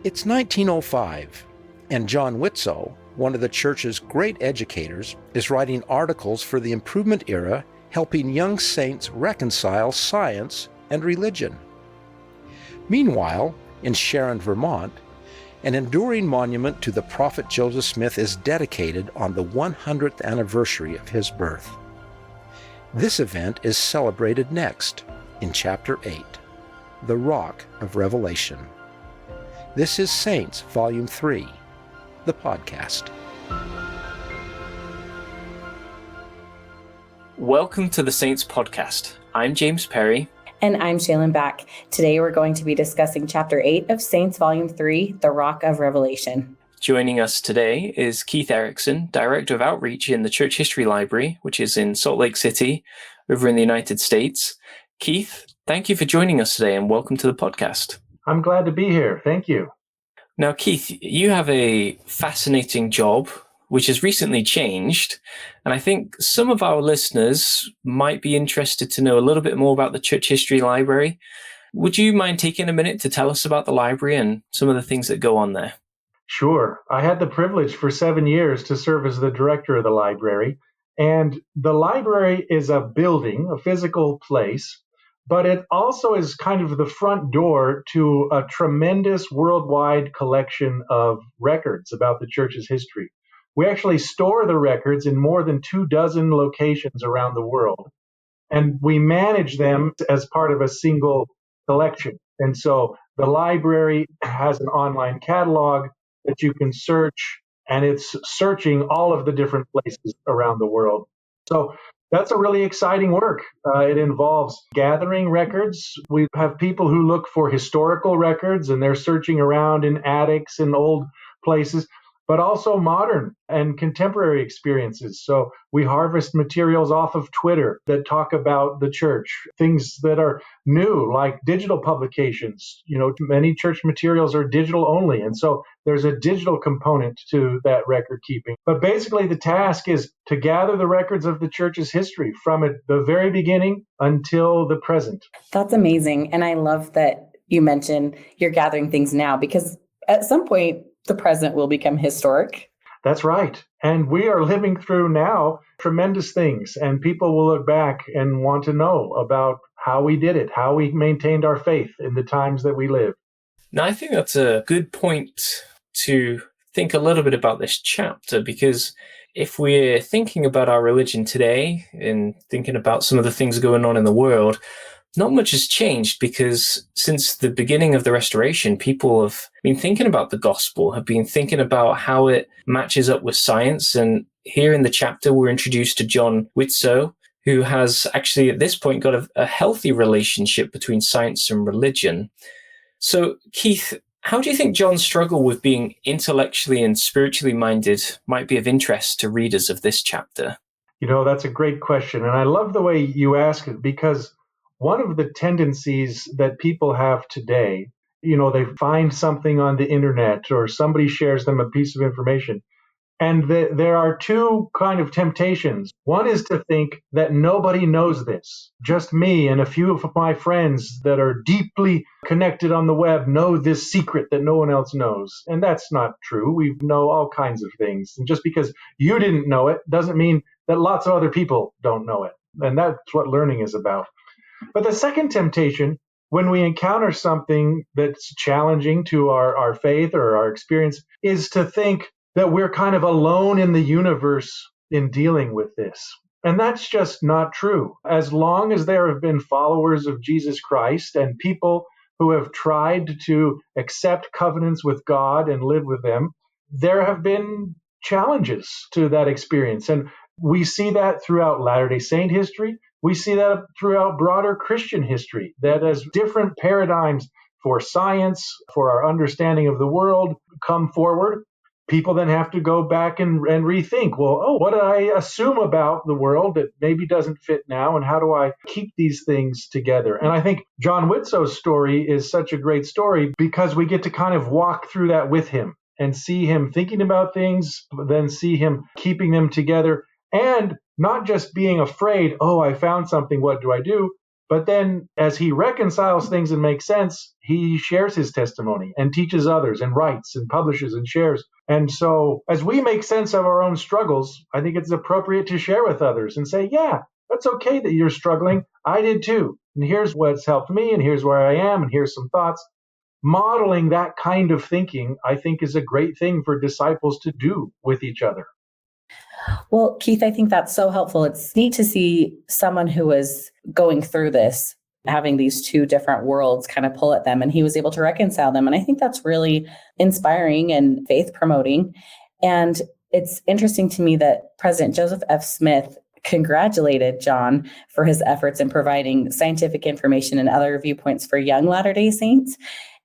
It's 1905, and John Widtsoe, one of the church's great educators, is writing articles for the Improvement era helping young saints reconcile science and religion. Meanwhile, in Sharon, Vermont, an enduring monument to the prophet Joseph Smith is dedicated on the 100th anniversary of his birth. This event is celebrated next in Chapter 8, The Rock of Revelation. This is Saints, Volume 3, the podcast. Welcome to the Saints Podcast. I'm James Perry. And I'm Shaylin Back. Today we're going to be discussing Chapter 8 of Saints, Volume 3, The Rock of Revelation. Joining us today is Keith Erickson, Director of Outreach in the Church History Library, which is in Salt Lake City, over in the United States. Keith, thank you for joining us today and welcome to the podcast. I'm glad to be here. Thank you. Now, Keith, you have a fascinating job, which has recently changed, and I think some of our listeners might be interested to know a little bit more about the Church History Library. Would you mind taking a minute to tell us about the library and some of the things that go on there? Sure. I had the privilege for 7 years to serve as the director of the library. And the library is a building, a physical place, but it also is kind of the front door to a tremendous worldwide collection of records about the church's history. We actually store the records in more than 24 locations around the world, and we manage them as part of a single collection. And so the library has an online catalog that you can search, and it's searching all of the different places around the world. So that's a really exciting work. It involves gathering records. We have people who look for historical records, and they're searching around in attics and old places, but also modern and contemporary experiences. So we harvest materials off of Twitter that talk about the church, things that are new, like digital publications. You know, many church materials are digital only, and so there's a digital component to that record keeping. But basically, the task is to gather the records of the church's history from the very beginning until the present. That's amazing. And I love that you mentioned you're gathering things now, because at some point, the present will become historic. That's right. And we are living through now tremendous things, and people will look back and want to know about how we did it, how we maintained our faith in the times that we live. Now, I think that's a good point to think a little bit about this chapter, because if we're thinking about our religion today and thinking about some of the things going on in the world, not much has changed, because since the beginning of the Restoration, people have been thinking about the gospel, have been thinking about how it matches up with science. And here in the chapter, we're introduced to John Widtsoe, who has actually at this point got a healthy relationship between science and religion. So, Keith, how do you think John's struggle with being intellectually and spiritually minded might be of interest to readers of this chapter? You know, that's a great question. And I love the way you ask it, because one of the tendencies that people have today, you know, they find something on the internet or somebody shares them a piece of information. And there are two kind of temptations. One is to think that nobody knows this. Just me and a few of my friends that are deeply connected on the web know this secret that no one else knows. And that's not true. We know all kinds of things. And just because you didn't know it doesn't mean that lots of other people don't know it. And that's what learning is about. But the second temptation, when we encounter something that's challenging to our faith or our experience, is to think that we're kind of alone in the universe in dealing with this. And that's just not true. As long as there have been followers of Jesus Christ and people who have tried to accept covenants with God and live with them, there have been challenges to that experience. And we see that throughout Latter-day Saint history. We see that throughout broader Christian history, that as different paradigms for science, for our understanding of the world come forward, people then have to go back and rethink, well, what did I assume about the world that maybe doesn't fit now, and how do I keep these things together? And I think John Widtsoe's story is such a great story because we get to kind of walk through that with him and see him thinking about things, then see him keeping them together, and not just being afraid, oh, I found something, what do I do? But then as he reconciles things and makes sense, he shares his testimony and teaches others and writes and publishes and shares. And so as we make sense of our own struggles, I think it's appropriate to share with others and say, yeah, that's okay that you're struggling. I did too. And here's what's helped me, and here's where I am, and here's some thoughts. Modeling that kind of thinking, I think, is a great thing for disciples to do with each other. Well, Keith, I think that's so helpful. It's neat to see someone who was going through this, having these two different worlds kind of pull at them, and he was able to reconcile them. And I think that's really inspiring and faith promoting. And it's interesting to me that President Joseph F. Smith congratulated John for his efforts in providing scientific information and other viewpoints for young Latter-day Saints.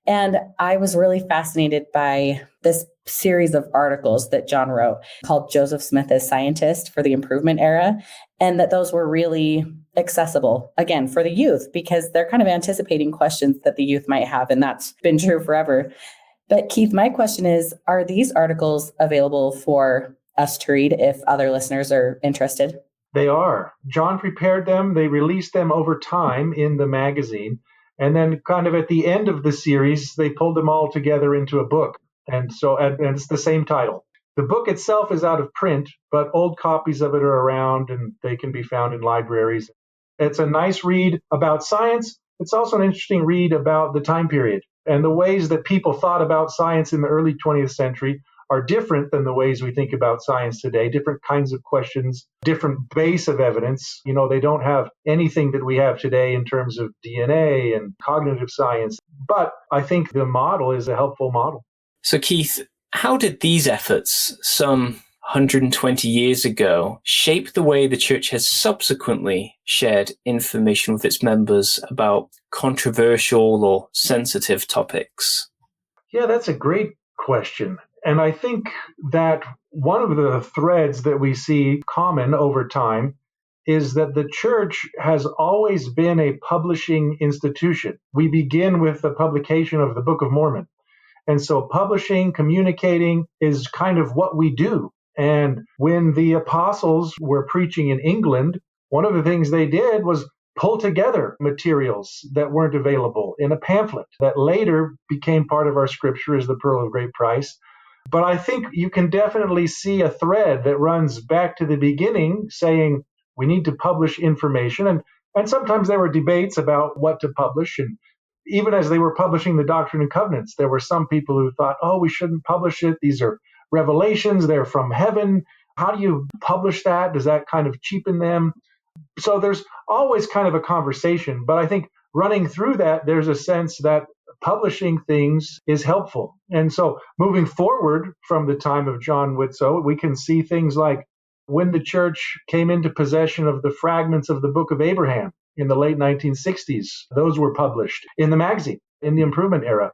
And I was really fascinated by this series of articles that John wrote called Joseph Smith as Scientist for the Improvement Era, and that those were really accessible, again, for the youth, because they're kind of anticipating questions that the youth might have, and that's been true forever. But Keith, my question is, are these articles available for us to read if other listeners are interested? They are. John prepared them. They released them over time in the magazine. And then kind of at the end of the series, they pulled them all together into a book. And it's the same title. The book itself is out of print, but old copies of it are around and they can be found in libraries. It's a nice read about science. It's also an interesting read about the time period and the ways that people thought about science in the early 20th century are different than the ways we think about science today, different kinds of questions, different base of evidence. You know, they don't have anything that we have today in terms of DNA and cognitive science. But I think the model is a helpful model. So, Keith, how did these efforts, some 120 years ago, shape the way the church has subsequently shared information with its members about controversial or sensitive topics? Yeah, that's a great question. And I think that one of the threads that we see common over time is that the church has always been a publishing institution. We begin with the publication of the Book of Mormon. And so publishing, communicating is kind of what we do. And when the apostles were preaching in England, one of the things they did was pull together materials that weren't available in a pamphlet that later became part of our scripture as the Pearl of Great Price. But I think you can definitely see a thread that runs back to the beginning saying we need to publish information. And sometimes there were debates about what to publish. And even as they were publishing the Doctrine and Covenants, there were some people who thought, oh, we shouldn't publish it. These are revelations. They're from heaven. How do you publish that? Does that kind of cheapen them? So there's always kind of a conversation. But I think running through that, there's a sense that publishing things is helpful. And so moving forward from the time of John Widtsoe, we can see things like when the church came into possession of the fragments of the Book of Abraham in the late 1960s, those were published in the magazine in the Improvement Era.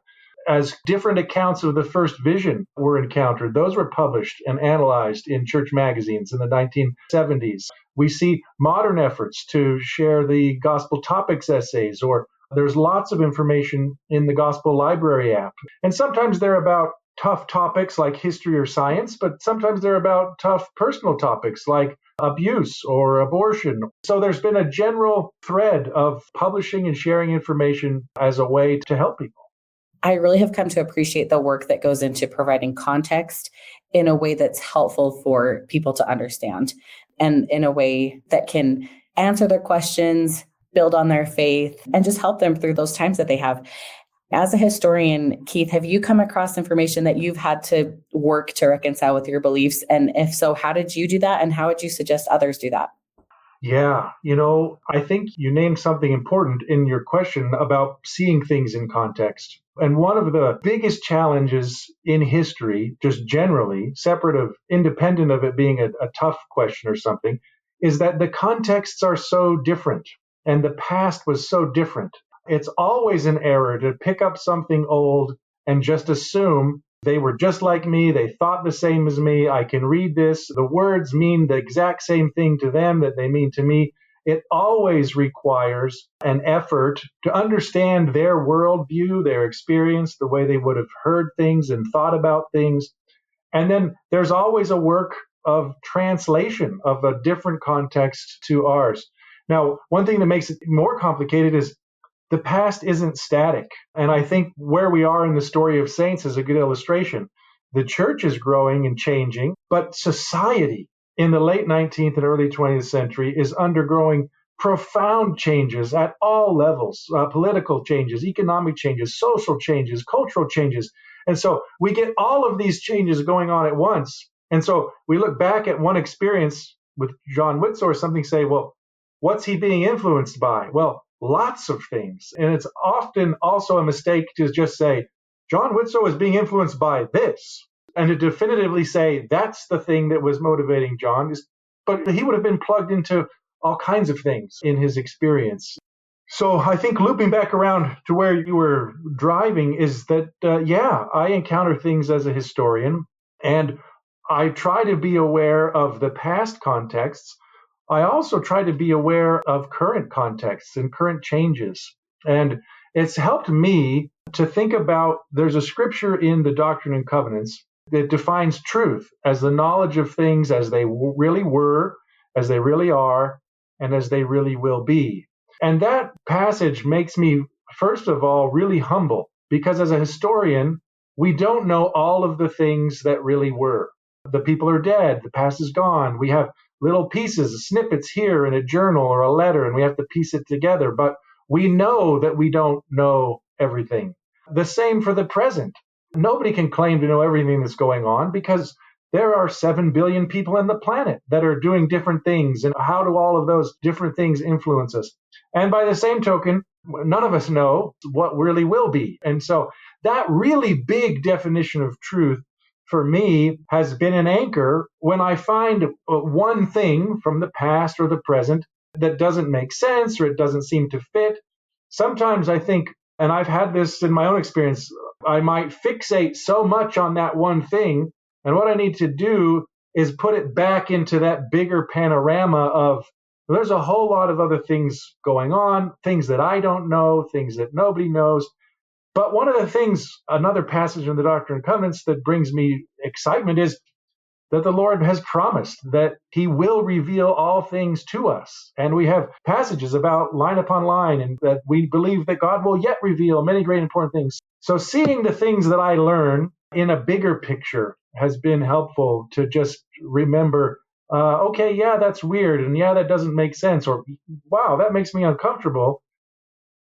As different accounts of the first vision were encountered, those were published and analyzed in church magazines in the 1970s. We see modern efforts to share the Gospel Topics essays, or there's lots of information in the Gospel Library app. And sometimes they're about tough topics like history or science, but sometimes they're about tough personal topics like abuse or abortion. So there's been a general thread of publishing and sharing information as a way to help people. I really have come to appreciate the work that goes into providing context in a way that's helpful for people to understand and in a way that can answer their questions, build on their faith, and just help them through those times that they have. As a historian, Keith, have you come across information that you've had to work to reconcile with your beliefs? And if so, how did you do that? And how would you suggest others do that? Yeah, I think you named something important in your question about seeing things in context. And one of the biggest challenges in history, just generally, independent of it being a tough question or something, is that the contexts are so different and the past was so different. It's always an error to pick up something old and just assume they were just like me. They thought the same as me. I can read this. The words mean the exact same thing to them that they mean to me. It always requires an effort to understand their worldview, their experience, the way they would have heard things and thought about things. And then there's always a work of translation of a different context to ours. Now, one thing that makes it more complicated is the past isn't static. And I think where we are in the story of saints is a good illustration. The church is growing and changing, but society in the late 19th and early 20th century is undergoing profound changes at all levels, political changes, economic changes, social changes, cultural changes. And so we get all of these changes going on at once. And so we look back at one experience with John Whitsoe or something, say, well, what's he being influenced by? Well, lots of things. And it's often also a mistake to just say, John Whitsoe is being influenced by this, and to definitively say that's the thing that was motivating John. But he would have been plugged into all kinds of things in his experience. So I think looping back around to where you were driving is that, I encounter things as a historian, and I try to be aware of the past contexts. I also try to be aware of current contexts and current changes. And it's helped me to think about, there's a scripture in the Doctrine and Covenants that defines truth as the knowledge of things as they really were, as they really are, and as they really will be. And that passage makes me, first of all, really humble, because as a historian, we don't know all of the things that really were. The people are dead, the past is gone. We have little pieces, snippets here in a journal or a letter, and we have to piece it together. But we know that we don't know everything. The same for the present. Nobody can claim to know everything that's going on because there are 7 billion people on the planet that are doing different things. And how do all of those different things influence us? And by the same token, none of us know what really will be. And so that really big definition of truth for me has been an anchor when I find one thing from the past or the present that doesn't make sense or it doesn't seem to fit. Sometimes I think, and I've had this in my own experience, I might fixate so much on that one thing, and what I need to do is put it back into that bigger panorama of there's a whole lot of other things going on, things that I don't know, things that nobody knows. But one of the things, another passage in the Doctrine and Covenants that brings me excitement is that the Lord has promised that he will reveal all things to us. And we have passages about line upon line, and that we believe that God will yet reveal many great important things. So seeing the things that I learn in a bigger picture has been helpful to just remember, okay, yeah, that's weird, and yeah, that doesn't make sense, or wow, that makes me uncomfortable.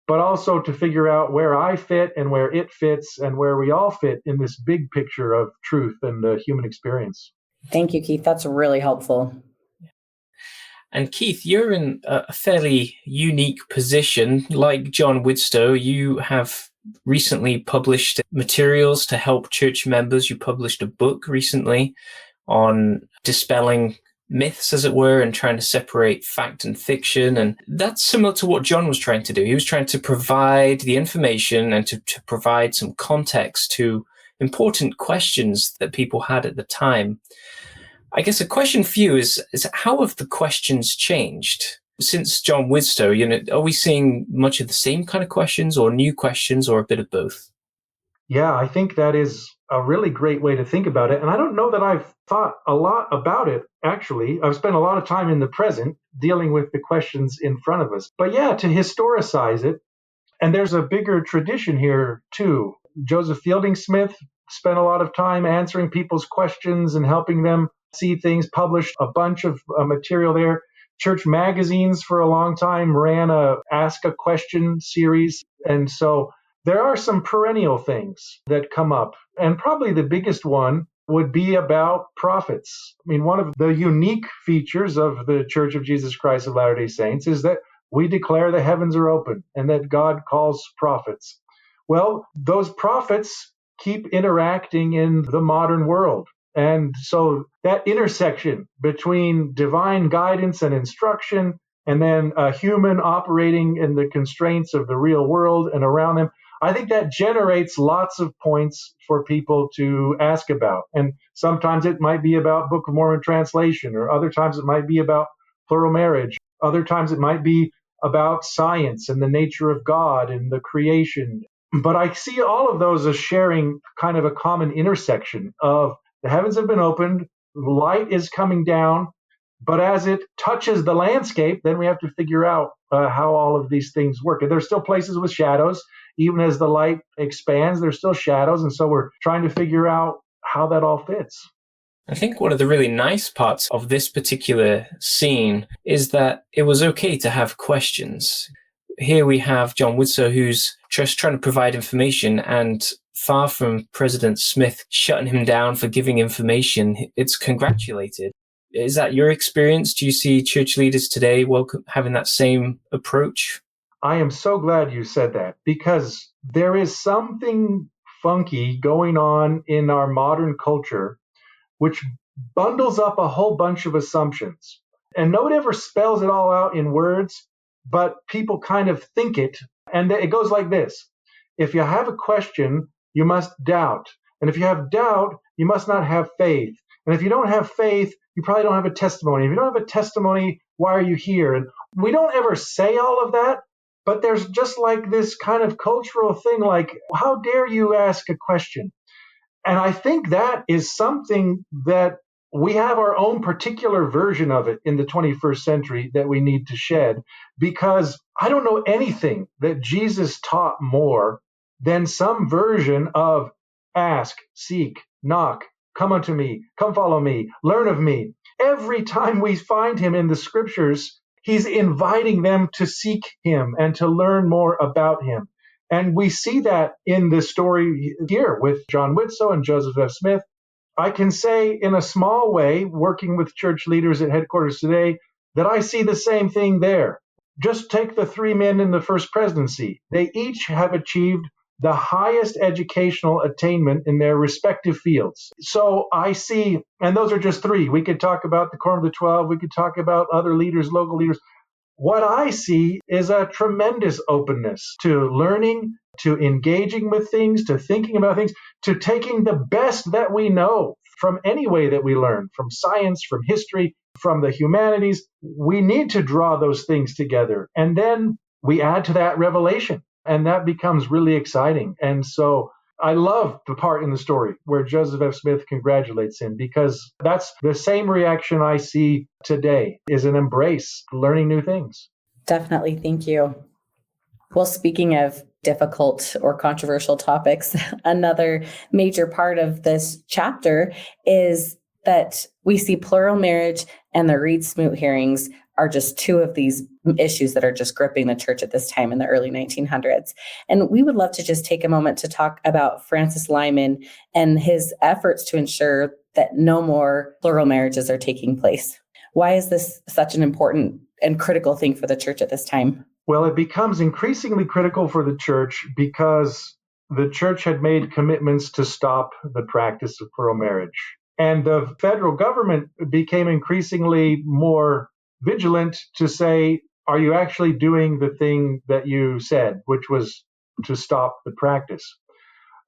But also to figure out where I fit and where it fits and where we all fit in this big picture of truth and the human experience. Thank you, Keith. That's really helpful. And Keith, you're in a fairly unique position. Like John Whitsoe, you have recently published materials to help church members. You published a book recently on dispelling myths, as it were, and trying to separate fact and fiction. And that's similar to what John was trying to do. He was trying to provide the information and to provide some context to important questions that people had at the time. I guess a question for you is how have the questions changed since John Whitsoe? Are we seeing much of the same kind of questions or new questions or a bit of both? Yeah, I think that is a really great way to think about it. And I don't know that I've thought a lot about it, actually. I've spent a lot of time in the present dealing with the questions in front of us. But yeah, to historicize it, and there's a bigger tradition here, too. Joseph Fielding Smith spent a lot of time answering people's questions and helping them see things, published a bunch of material there. Church magazines for a long time ran a Ask a Question series. And so there are some perennial things that come up. And probably the biggest one would be about prophets. I mean, one of the unique features of the Church of Jesus Christ of Latter-day Saints is that we declare the heavens are open and that God calls prophets. Well, those prophets keep interacting in the modern world. And so that intersection between divine guidance and instruction and then a human operating in the constraints of the real world and around them, I think that generates lots of points for people to ask about. And sometimes it might be about Book of Mormon translation, or other times it might be about plural marriage. Other times it might be about science and the nature of God and the creation. But I see all of those as sharing kind of a common intersection of the heavens have been opened, light is coming down, But as it touches the landscape, then we have to figure out how all of these things work. And there's still places with shadows. Even as the light expands, there's still shadows. And so we're trying to figure out how that all fits. I think one of the really nice parts of this particular scene is that it was okay to have questions. Here we have John Widtsoe, who's just trying to provide information, and far from President Smith shutting him down for giving information, it's congratulated. Is that your experience? Do you see church leaders today having that same approach? I am so glad you said that, because there is something funky going on in our modern culture which bundles up a whole bunch of assumptions. And nobody ever spells it all out in words, but people kind of think it. And it goes like this. If you have a question, you must doubt. And if you have doubt, you must not have faith. And if you don't have faith, you probably don't have a testimony. If you don't have a testimony, why are you here? And we don't ever say all of that, but there's just like this kind of cultural thing like, how dare you ask a question? And I think that is something that we have our own particular version of it in the 21st century that we need to shed, because I don't know anything that Jesus taught more than some version of ask, seek, knock, come unto me, come follow me, learn of me. Every time we find him in the scriptures, he's inviting them to seek him and to learn more about him. And we see that in the story here with John Widtsoe and Joseph F. Smith. I can say in a small way, working with church leaders at headquarters today, that I see the same thing there. Just take the three men in the first presidency. They each have achieved the highest educational attainment in their respective fields. So I see, and those are just three. We could talk about the Quorum of the 12. We could talk about other leaders, local leaders. What I see is a tremendous openness to learning, to engaging with things, to thinking about things, to taking the best that we know from any way that we learn, from science, from history, from the humanities. We need to draw those things together. And then we add to that revelation, and that becomes really exciting. And so I love the part in the story where Joseph F. Smith congratulates him, because that's the same reaction I see today, is an embrace, learning new things. Definitely. Thank you. Well, speaking of difficult or controversial topics, another major part of this chapter is that we see plural marriage and the Reed-Smoot hearings are just two of these issues that are just gripping the church at this time in the early 1900s. And we would love to just take a moment to talk about Francis Lyman and his efforts to ensure that no more plural marriages are taking place. Why is this such an important and critical thing for the church at this time? Well, it becomes increasingly critical for the church because the church had made commitments to stop the practice of plural marriage. And the federal government became increasingly more vigilant to say, are you actually doing the thing that you said, which was to stop the practice?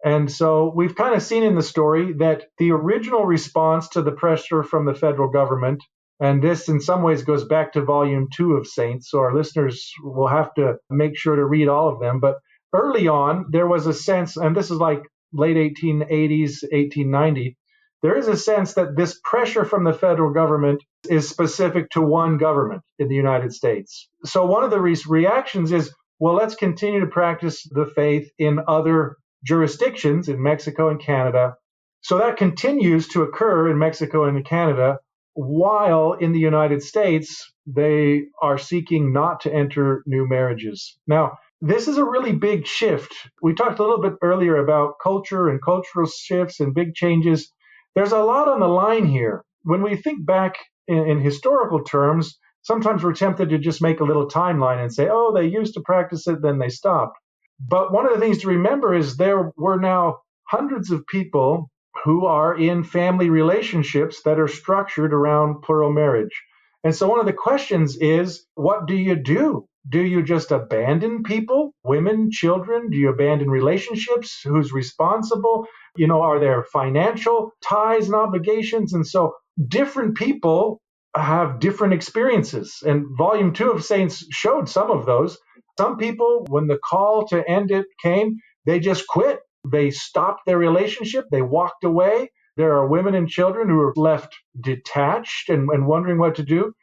And so we've kind of seen in the story that the original response to the pressure from the federal government, and this in some ways goes back to volume 2 of Saints, so our listeners will have to make sure to read all of them. But early on, there was a sense, and this is like late 1880s, 1890, there is a sense that this pressure from the federal government is specific to one government in the United States. So one of the reactions is, well, let's continue to practice the faith in other jurisdictions in Mexico and Canada. So that continues to occur in Mexico and Canada, while in the United States, they are seeking not to enter new marriages. Now, this is a really big shift. We talked a little bit earlier about culture and cultural shifts and big changes. There's a lot on the line here. When we think back in historical terms, sometimes we're tempted to just make a little timeline and say, oh, they used to practice it, then they stopped. But one of the things to remember is there were now hundreds of people who are in family relationships that are structured around plural marriage. And so one of the questions is, what do you do? Do you just abandon people, women, children? Do you abandon relationships? Who's responsible? Are there financial ties and obligations? And so different people have different experiences. And volume 2 of Saints showed some of those. Some people, when the call to end it came, they just quit. They stopped their relationship. They walked away. There are women and children who are left detached and wondering what to do.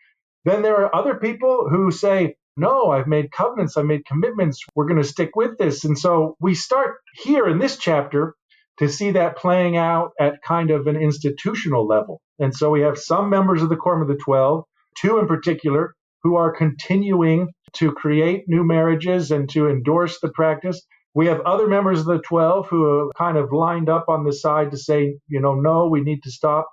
Then there are other people who say, no, I've made covenants, I've made commitments, we're going to stick with this. And so we start here in this chapter to see that playing out at kind of an institutional level. And so we have some members of the Quorum of the 12, two in particular, who are continuing to create new marriages and to endorse the practice. We have other members of the 12 who are kind of lined up on the side to say, no, we need to stop.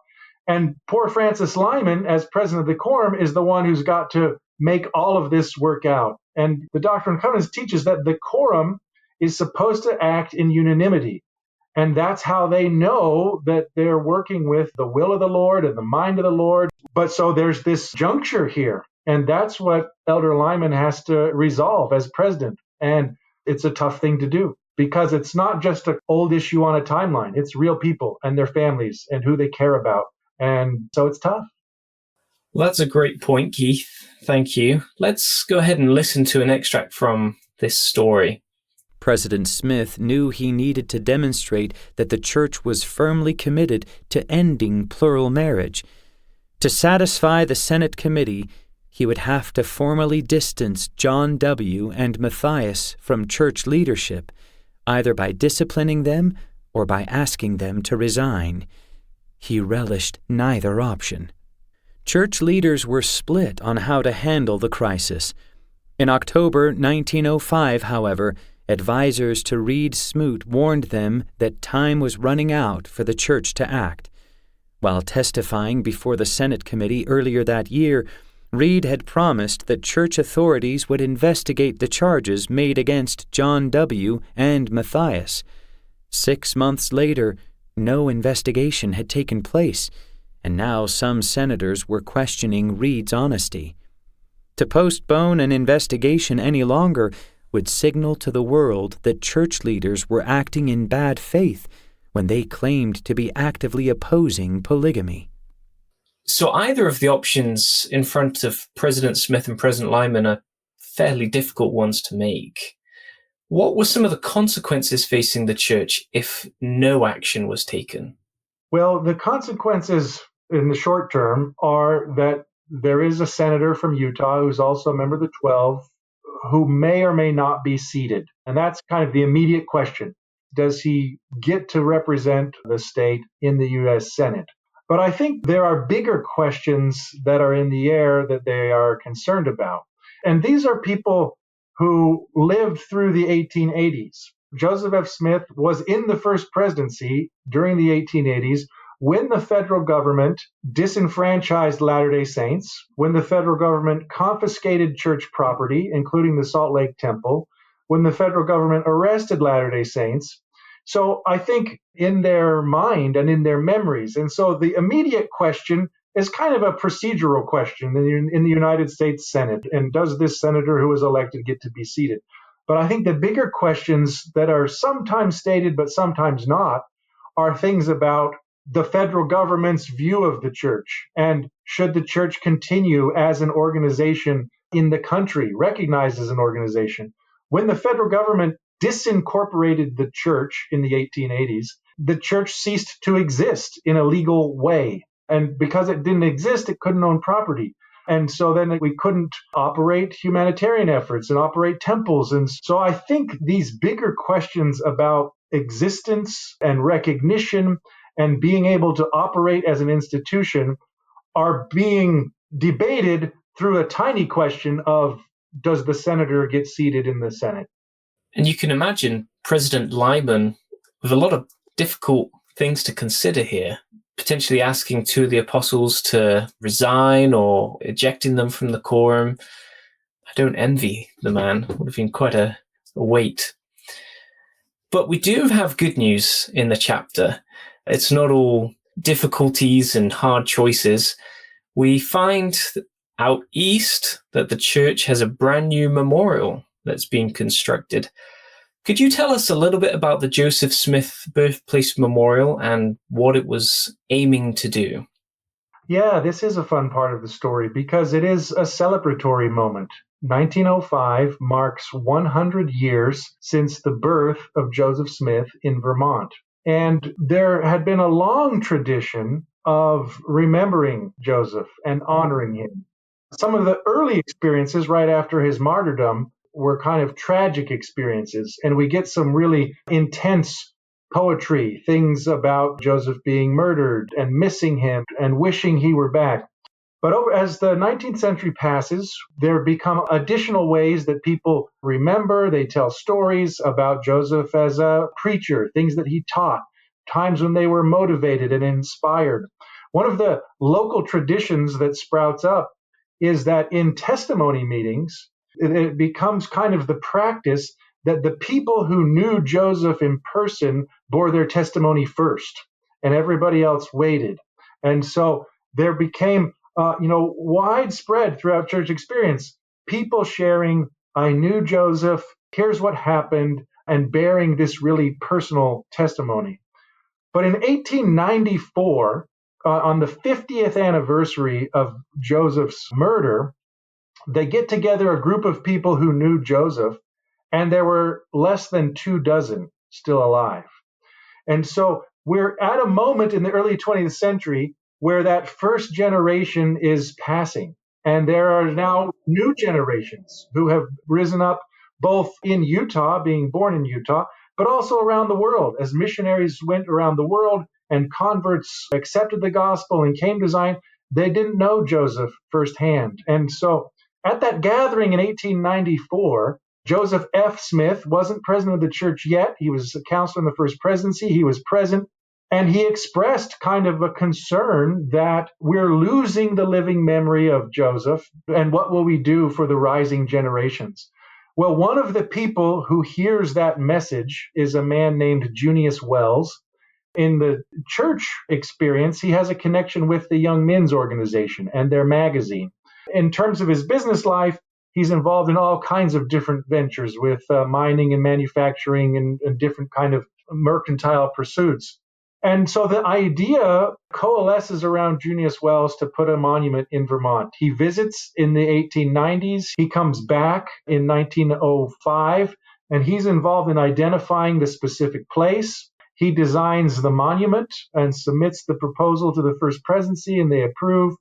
And poor Francis Lyman, as president of the Quorum, is the one who's got to make all of this work out. And the Doctrine and Covenants teaches that the Quorum is supposed to act in unanimity. And that's how they know that they're working with the will of the Lord and the mind of the Lord. But so there's this juncture here. And that's what Elder Lyman has to resolve as president. And it's a tough thing to do because it's not just an old issue on a timeline. It's real people and their families and who they care about. And so it's tough. Well, that's a great point, Keith. Thank you. Let's go ahead and listen to an extract from this story. President Smith knew he needed to demonstrate that the church was firmly committed to ending plural marriage. To satisfy the Senate committee, he would have to formally distance John W. and Matthias from church leadership, either by disciplining them or by asking them to resign. He relished neither option. Church leaders were split on how to handle the crisis. In October 1905, however, advisors to Reed Smoot warned them that time was running out for the church to act. While testifying before the Senate committee earlier that year, Reed had promised that church authorities would investigate the charges made against John W. and Matthias. 6 months later, no investigation had taken place, and now some senators were questioning Reed's honesty. To postpone an investigation any longer would signal to the world that church leaders were acting in bad faith when they claimed to be actively opposing polygamy. So either of the options in front of President Smith and President Lyman are fairly difficult ones to make. What were some of the consequences facing the church if no action was taken? Well, the consequences in the short term are that there is a senator from Utah who's also a member of the 12 who may or may not be seated. And that's kind of the immediate question. Does he get to represent the state in the U.S. Senate? But I think there are bigger questions that are in the air that they are concerned about. And these are people who lived through the 1880s. Joseph F. Smith was in the first presidency during the 1880s when the federal government disenfranchised Latter-day Saints, when the federal government confiscated church property, including the Salt Lake Temple, when the federal government arrested Latter-day Saints. So I think in their mind and in their memories. And so the immediate question is kind of a procedural question in the United States Senate. And does this senator who was elected get to be seated? But I think the bigger questions that are sometimes stated but sometimes not are things about the federal government's view of the church. And should the church continue as an organization in the country, recognized as an organization? When the federal government disincorporated the church in the 1880s, the church ceased to exist in a legal way. And because it didn't exist, it couldn't own property. And so then we couldn't operate humanitarian efforts and operate temples. And so I think these bigger questions about existence and recognition and being able to operate as an institution are being debated through a tiny question of, does the senator get seated in the Senate? And you can imagine President Lyman with a lot of difficult things to consider here, potentially asking two of the apostles to resign or ejecting them from the quorum. I don't envy the man. It would have been quite a weight. But we do have good news in the chapter. It's not all difficulties and hard choices. We find out east that the church has a brand new memorial that's being constructed. Could you tell us a little bit about the Joseph Smith Birthplace Memorial and what it was aiming to do? Yeah, this is a fun part of the story because it is a celebratory moment. 1905 marks 100 years since the birth of Joseph Smith in Vermont. And there had been a long tradition of remembering Joseph and honoring him. Some of the early experiences right after his martyrdom were kind of tragic experiences, and we get some really intense poetry, things about Joseph being murdered and missing him and wishing he were back. But as the 19th century passes, there become additional ways that people remember. They tell stories about Joseph as a preacher, things that he taught, times when they were motivated and inspired. One of the local traditions that sprouts up is that in testimony meetings, it becomes kind of the practice that the people who knew Joseph in person bore their testimony first, and everybody else waited. And so there became widespread throughout church experience, people sharing, I knew Joseph, here's what happened, and bearing this really personal testimony. But in 1894, on the 50th anniversary of Joseph's murder, they get together a group of people who knew Joseph, and there were less than 24 still alive. And so we're at a moment in the early 20th century where that first generation is passing. And there are now new generations who have risen up both in Utah, being born in Utah, but also around the world. As missionaries went around the world and converts accepted the gospel and came to Zion, they didn't know Joseph firsthand. And so at that gathering in 1894, Joseph F. Smith wasn't president of the church yet. He was a counselor in the first presidency. He was present. And he expressed kind of a concern that we're losing the living memory of Joseph, and what will we do for the rising generations? Well, one of the people who hears that message is a man named Junius Wells. In the church experience, he has a connection with the Young Men's Organization and their magazine. In terms of his business life, he's involved in all kinds of different ventures with mining and manufacturing and different kind of mercantile pursuits. And so the idea coalesces around Junius Wells to put a monument in Vermont. He visits in the 1890s. He comes back in 1905, and he's involved in identifying the specific place. He designs the monument and submits the proposal to the First Presidency, and they approve.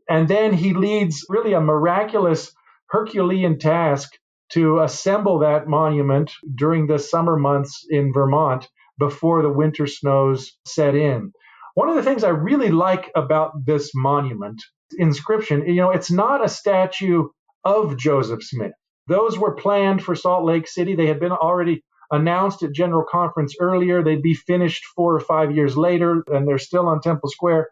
And then he leads really a miraculous Herculean task to assemble that monument during the summer months in Vermont before the winter snows set in. One of the things I really like about this monument inscription, it's not a statue of Joseph Smith. Those were planned for Salt Lake City. They had been already announced at General Conference earlier. They'd be finished 4 or 5 years later, and they're still on Temple Square.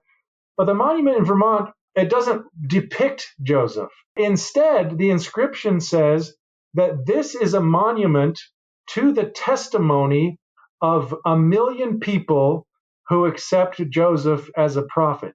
But the monument in Vermont, it doesn't depict Joseph. Instead, the inscription says that this is a monument to the testimony of 1 million people who accept Joseph as a prophet.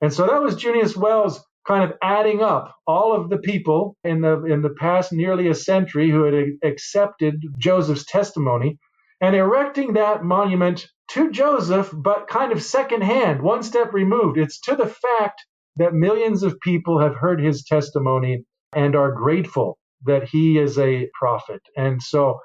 And so that was Junius Wells kind of adding up all of the people in the past nearly a century who had accepted Joseph's testimony and erecting that monument to Joseph, but kind of secondhand, one step removed. It's to the fact that millions of people have heard his testimony and are grateful that he is a prophet. And so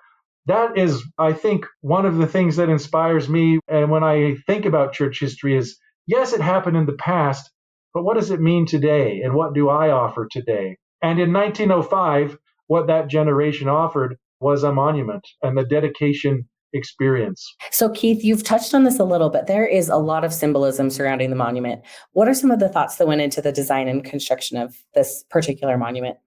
that is, I think, one of the things that inspires me. And when I think about church history is, yes, it happened in the past, but what does it mean today? And what do I offer today? And in 1905, what that generation offered was a monument and the dedication experience. So, Keith, you've touched on this a little bit. There is a lot of symbolism surrounding the monument. What are some of the thoughts that went into the design and construction of this particular monument?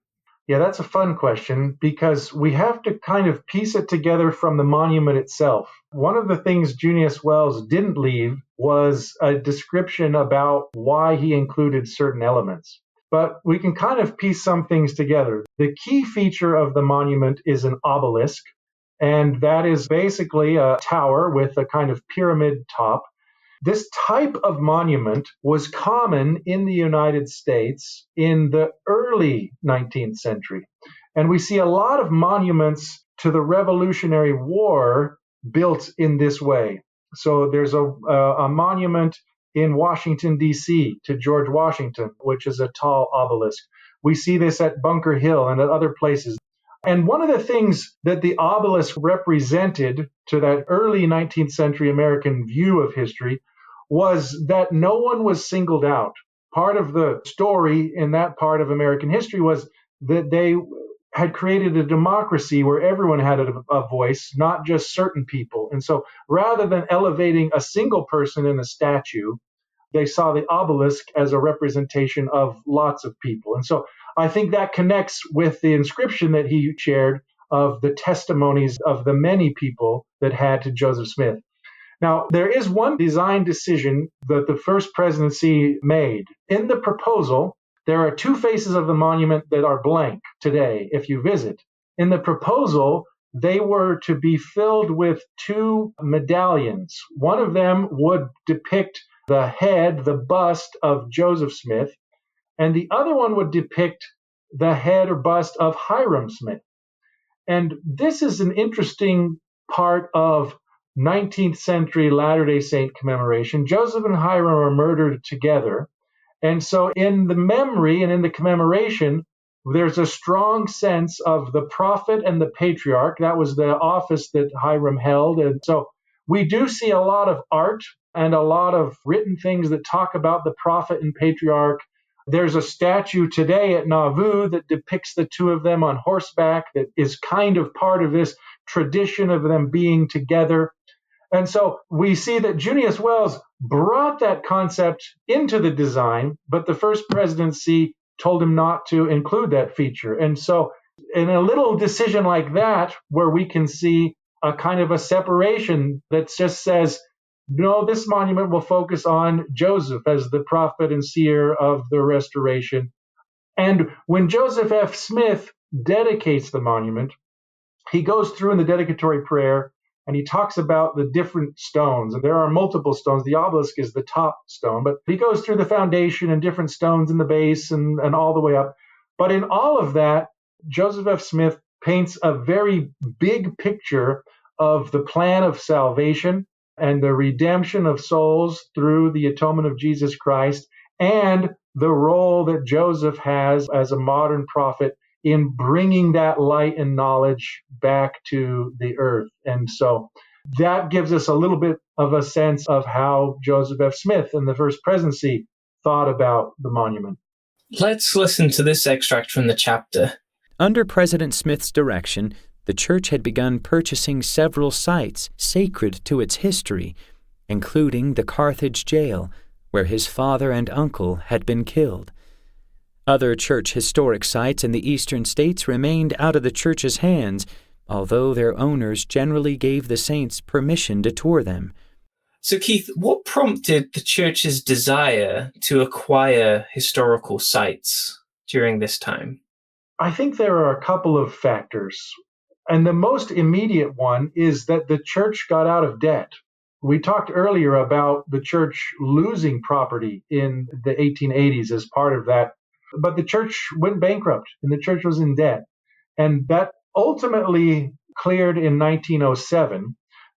Yeah, that's a fun question because we have to kind of piece it together from the monument itself. One of the things Junius Wells didn't leave was a description about why he included certain elements. But we can kind of piece some things together. The key feature of the monument is an obelisk, and that is basically a tower with a kind of pyramid top. This type of monument was common in the United States in the early 19th century. And we see a lot of monuments to the Revolutionary War built in this way. So there's a monument in Washington, D.C. to George Washington, which is a tall obelisk. We see this at Bunker Hill and at other places. And one of the things that the obelisk represented to that early 19th century American view of history was that no one was singled out. Part of the story in that part of American history was that they had created a democracy where everyone had a voice, not just certain people. And so rather than elevating a single person in a statue, they saw the obelisk as a representation of lots of people. And so I think that connects with the inscription that he shared of the testimonies of the many people that had to Joseph Smith. Now, there is one design decision that the first presidency made. In the proposal, there are two faces of the monument that are blank today if you visit. In the proposal, they were to be filled with two medallions. One of them would depict the head, the bust of Joseph Smith, and the other one would depict the head or bust of Hyrum Smith. And this is an interesting part of 19th century Latter-day Saint commemoration. Joseph and Hyrum are murdered together. And so in the memory and in the commemoration, there's a strong sense of the prophet and the patriarch. That was the office that Hyrum held. And so we do see a lot of art and a lot of written things that talk about the prophet and patriarch. There's a statue today at Nauvoo that depicts the two of them on horseback that is kind of part of this tradition of them being together. And so we see that Junius Wells brought that concept into the design, but the first presidency told him not to include that feature. And so in a little decision like that, where we can see a kind of a separation that just says, no, this monument will focus on Joseph as the prophet and seer of the restoration. And when Joseph F. Smith dedicates the monument, he goes through in the dedicatory prayer and he talks about the different stones. And there are multiple stones. The obelisk is the top stone, but he goes through the foundation and different stones in the base and all the way up. But in all of that, Joseph F. Smith paints a very big picture of the plan of salvation and the redemption of souls through the atonement of Jesus Christ, and the role that Joseph has as a modern prophet in bringing that light and knowledge back to the earth. And so that gives us a little bit of a sense of how Joseph F. Smith in the first presidency thought about the monument. Let's listen to this extract from the chapter. Under President Smith's direction, the church had begun purchasing several sites sacred to its history, including the Carthage jail, where his father and uncle had been killed. Other church historic sites in the eastern states remained out of the church's hands, although their owners generally gave the saints permission to tour them. So, Keith, what prompted the church's desire to acquire historical sites during this time? I think there are a couple of factors. And the most immediate one is that the church got out of debt. We talked earlier about the church losing property in the 1880s as part of that. But the church went bankrupt and the church was in debt. And that ultimately cleared in 1907.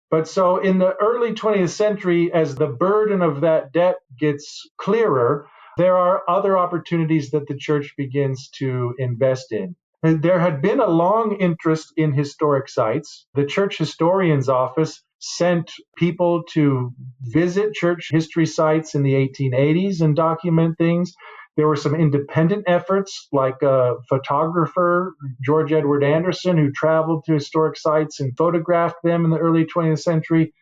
But so in the early 20th century, as the burden of that debt gets clearer, there are other opportunities that the church begins to invest in. And there had been a long interest in historic sites. The church historian's office sent people to visit church history sites in the 1880s and document things. There were some independent efforts, like a photographer, George Edward Anderson, who traveled to historic sites and photographed them in the early 20th century.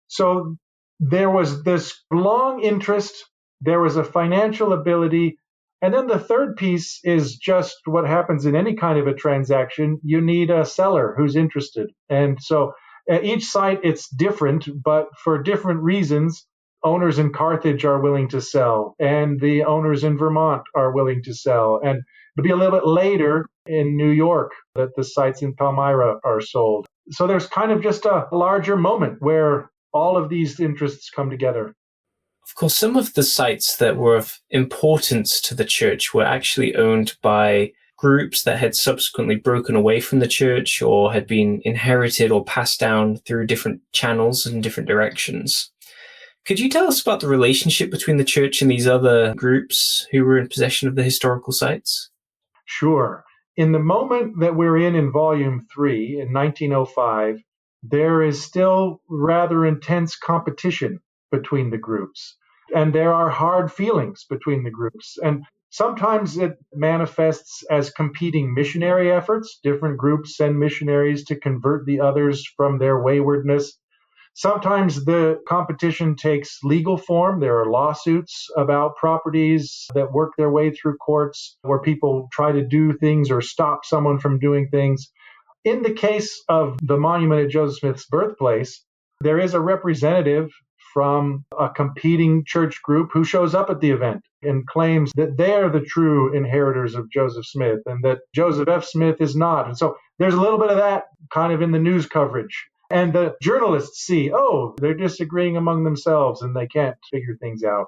So there was this long interest. There was a financial ability. And then the third piece is just what happens in any kind of a transaction. You need a seller who's interested. And so at each site, it's different, but for different reasons, owners in Carthage are willing to sell, and the owners in Vermont are willing to sell. And it'll be a little bit later in New York that the sites in Palmyra are sold. So there's kind of just a larger moment where all of these interests come together. Of course, some of the sites that were of importance to the church were actually owned by groups that had subsequently broken away from the church or had been inherited or passed down through different channels and different directions. Could you tell us about the relationship between the church and these other groups who were in possession of the historical sites? Sure. In the moment that we're in Volume 3 in 1905, there is still rather intense competition between the groups. And there are hard feelings between the groups. And sometimes it manifests as competing missionary efforts. Different groups send missionaries to convert the others from their waywardness. Sometimes the competition takes legal form. There are lawsuits about properties that work their way through courts where people try to do things or stop someone from doing things. In the case of the monument at Joseph Smith's birthplace, there is a representative from a competing church group who shows up at the event and claims that they are the true inheritors of Joseph Smith and that Joseph F. Smith is not. And so there's a little bit of that kind of in the news coverage. And the journalists see, oh, they're disagreeing among themselves and they can't figure things out.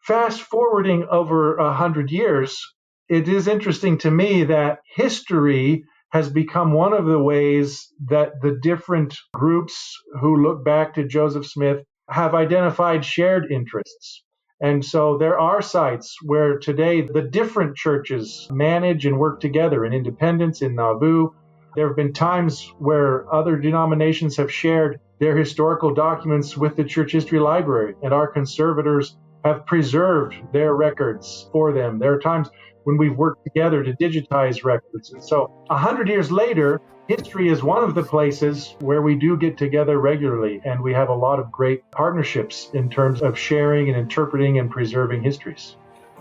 Fast forwarding over 100 years, it is interesting to me that history has become one of the ways that the different groups who look back to Joseph Smith have identified shared interests. And so there are sites where today the different churches manage and work together in Independence, in Nauvoo. There have been times where other denominations have shared their historical documents with the Church History Library, and our conservators have preserved their records for them. There are times when we've worked together to digitize records. And so 100 years later, history is one of the places where we do get together regularly, and we have a lot of great partnerships in terms of sharing and interpreting and preserving histories.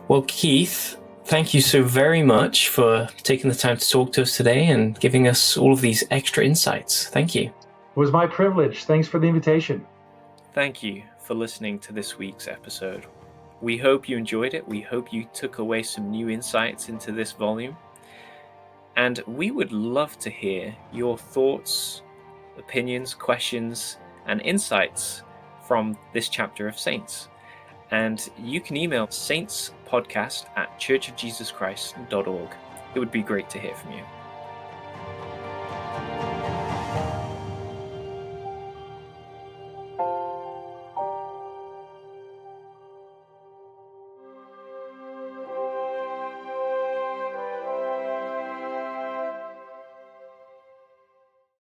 Well, Keith, thank you so very much for taking the time to talk to us today and giving us all of these extra insights. Thank you. It was my privilege. Thanks for the invitation. Thank you for listening to this week's episode. We hope you enjoyed it. We hope you took away some new insights into this volume. And we would love to hear your thoughts, opinions, questions, and insights from this chapter of Saints. And you can email saintspodcast@churchofjesuschrist.org. It would be great to hear from you.